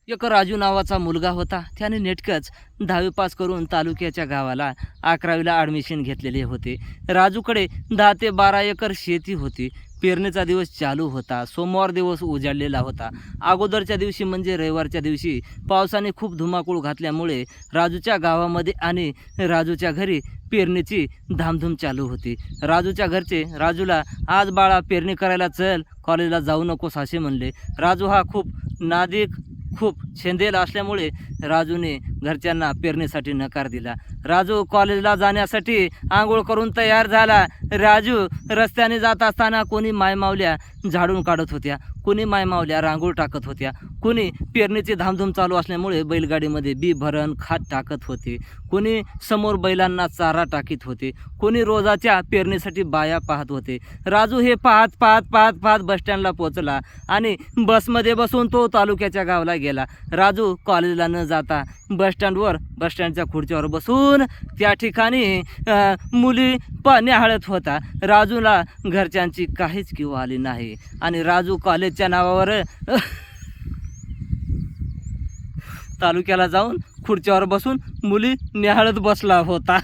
एक राजू नावाचा मुलगा होता. त्याने नेटकंच 10वी पास करून तालुक्याच्या गावाला 11वीला ॲडमिशन घेतलेले होते. राजूकडे 10 ते 12 एकर शेती होती. पेरणीचा दिवस चालू होता. सोमवार दिवस उजाडलेला होता. अगोदरच्या दिवशी म्हणजे रविवारच्या दिवशी पावसाने खूप धुमाकूळ घातल्यामुळे राजूच्या गावामध्ये आणि राजूच्या घरी पेरणीची धामधूम चालू होती. राजूच्या घरचे राजूला, "आज बाळा पेरणी करायला चल, कॉलेजला जाऊ नकोस," असे म्हणले. राजू हा खूप नादिक, खूप छेंदेल असल्यामुळे राजूने घरच्यांना पेरणीसाठी नकार दिला. राजू कॉलेजला जाण्यासाठी आंघोळ करून तयार झाला. राजू रस्त्याने जात असताना कोणी मायमावल्या झाडून काढत होत्या, कोणी मायमावल्या रांगोळ टाकत होत्या, कोणी पेरणीची धामधूम चालू असल्यामुळे बैलगाडीमध्ये बी भरण खत टाकत होते, कोणी समोर बैलांना चारा टाकीत होते, कोणी रोजाच्या पेरणीसाठी बाया पाहत होते. राजू हे पाहत पाहत पाहत पाहत बसस्टँडला पोचला आणि बसमध्ये बसून तो तालुक्याच्या गावाला गेला. राजू कॉलेजला न जाता बसस्टँडच्या खुर्चीवर बसून त्या ठिकाणी मुली न्याहाळत होता. राजूला घरच्यांची काहीच किंवा आली नाही आणि राजू कॉलेजच्या नावावर तालुक्याला जाऊन खुर्चीवर बसून मुली न्याहाळत बसला होता.